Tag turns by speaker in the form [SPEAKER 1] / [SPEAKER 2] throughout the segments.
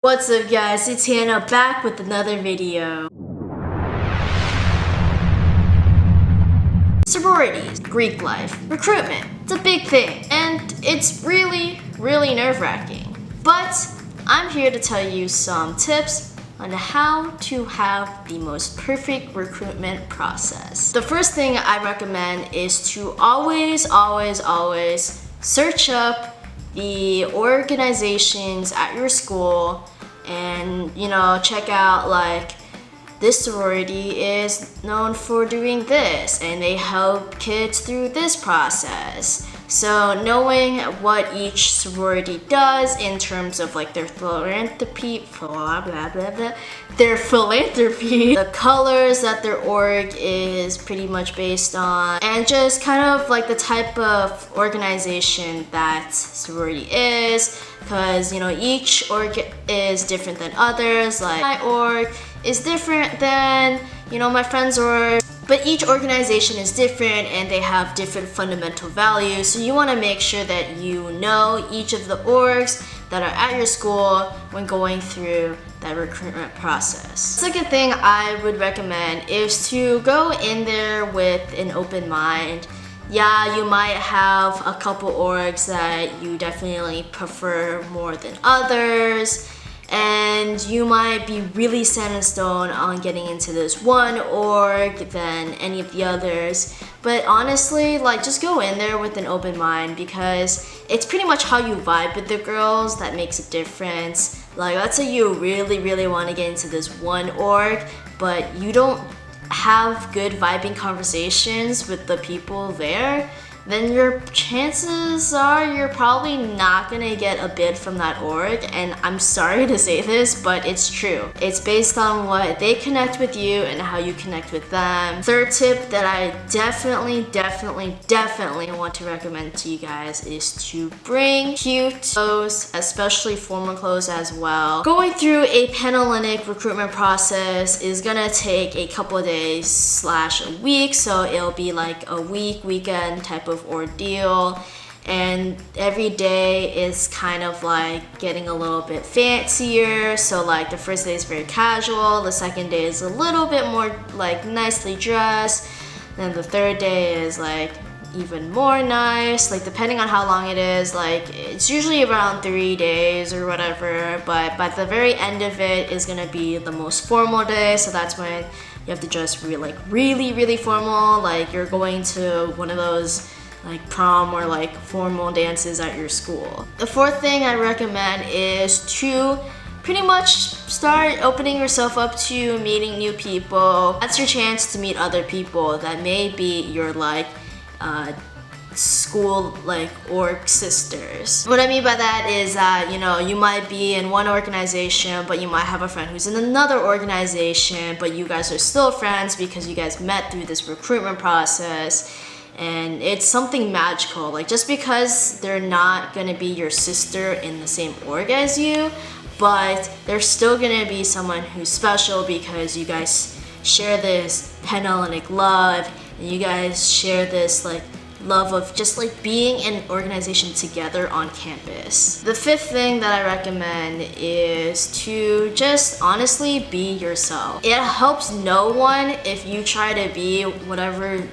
[SPEAKER 1] What's up guys, it's Hannah back with another video. Sororities, Greek life, recruitment, it's a big thing and it's really nerve-wracking. But I'm here to tell you some tips on how to have the most perfect recruitment process. The first thing I recommend is to always search up the organizations at your school and check out like this sorority is known for doing this and they help kids through this process. So knowing what each sorority does in terms of like their philanthropy, the colors that their org is pretty much based on, and just kind of like the type of organization that sorority is, because each org is different than others. Like my org is different than my friend's org, but each organization is different and they have different fundamental values. So you want to make sure that you know each of the orgs that are at your school when going through that recruitment process. Second thing I would recommend is to go in there with an open mind. Yeah, you might have a couple orgs that you definitely prefer more than others, and you might be really set in stone on getting into this one org than any of the others. But honestly, like, just go in there with an open mind, because it's pretty much how you vibe with the girls that makes a difference. Like, let's say you really want to get into this one org, but you don't have good vibing conversations with the people there, then your chances are you're probably not gonna get a bid from that org. And I'm sorry to say this, but it's true. It's based on what they connect with you and how you connect with them. Third tip that I definitely want to recommend to you guys is to bring cute clothes, especially formal clothes as well. Going through a Panhellenic recruitment process is gonna take a couple of days / a week, so it'll be like a weekend type of ordeal, and every day is kind of like getting a little bit fancier. So like the first day is very casual, the second day is a little bit more like nicely dressed, then the third day is like even more nice, like depending on how long it is. Like it's usually around 3 days or whatever, but by the very end of it is gonna be the most formal day. So that's when you have to dress really formal, like you're going to one of those like prom or like formal dances at your school. The fourth thing I recommend is to pretty much start opening yourself up to meeting new people. That's your chance to meet other people that may be your like school like org sisters. What I mean by that is that you might be in one organization, but you might have a friend who's in another organization, but you guys are still friends because you guys met through this recruitment process. And it's something magical. Like, just because they're not gonna be your sister in the same org as you, but they're still gonna be someone who's special because you guys share this Panhellenic love, and you guys share this like love of just like being in an organization together on campus. The fifth thing that I recommend is to just honestly be yourself. It helps no one if you try to be whatever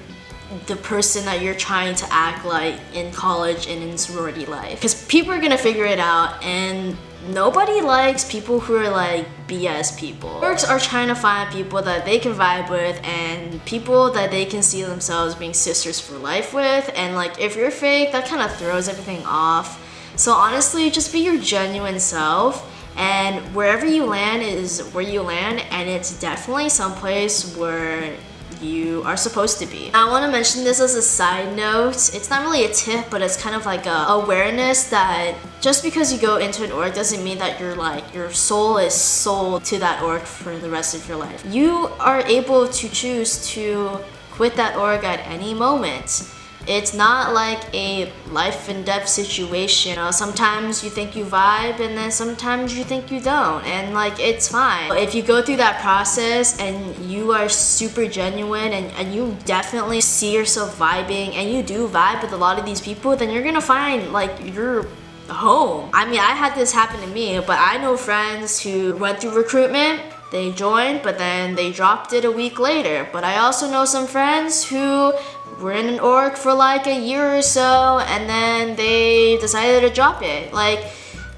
[SPEAKER 1] the person that you're trying to act like in college and in sorority life, because people are gonna figure it out, and nobody likes people who are like BS people. Orgs are trying to find people that they can vibe with and people that they can see themselves being sisters for life with, and like if you're fake, that kind of throws everything off. So honestly, just be your genuine self, and wherever you land is where you land, and it's definitely someplace where you are supposed to be. I want to mention this as a side note. It's not really a tip, but it's kind of like a awareness that just because you go into an org doesn't mean that your soul is sold to that org for the rest of your life. You are able to choose to quit that org at any moment. It's not like a life and death situation. Sometimes you think you vibe and then sometimes you think you don't, and like it's fine. If you go through that process and you are super genuine and you definitely see yourself vibing and you do vibe with a lot of these people, then you're gonna find like your home. I mean, I had this happen to me, but I know friends who went through recruitment, they joined, but then they dropped it a week later. But I also know some friends who were in an org for like a year or so, and then they decided to drop it. Like,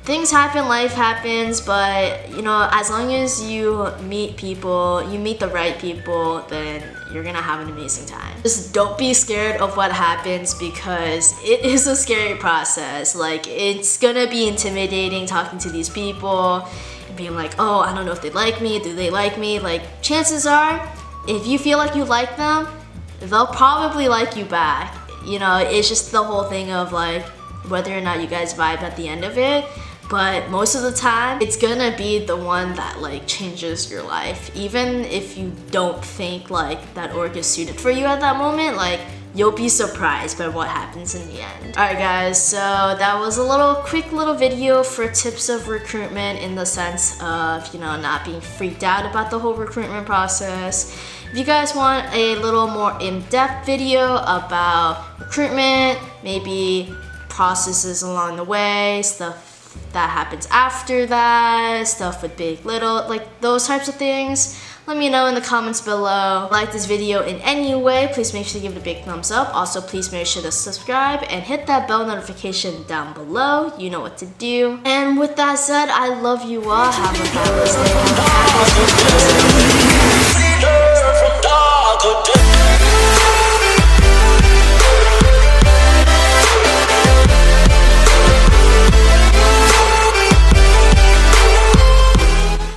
[SPEAKER 1] things happen, life happens, but you know, as long as you meet people, you meet the right people, then you're gonna have an amazing time. Just don't be scared of what happens, because it is a scary process. Like, it's gonna be intimidating talking to these people and being like, oh, I don't know if they like me, do they like me? Like, chances are, if you feel like you like them, they'll probably like you back. You know, it's just the whole thing of like whether or not you guys vibe at the end of it. But most of the time, it's gonna be the one that like changes your life. Even if you don't think like that org is suited for you at that moment, like you'll be surprised by what happens in the end. Alright guys, so that was a quick little video for tips of recruitment, in the sense of, you know, not being freaked out about the whole recruitment process. If you guys want a little more in-depth video about recruitment, maybe processes along the way, stuff that happens after that, stuff with big, little, like those types of things, let me know in the comments below. Like this video in any way, please make sure to give it a big thumbs up. Also, please make sure to subscribe and hit that bell notification down below. You know what to do. And with that said, I love you all. Have a fabulous day.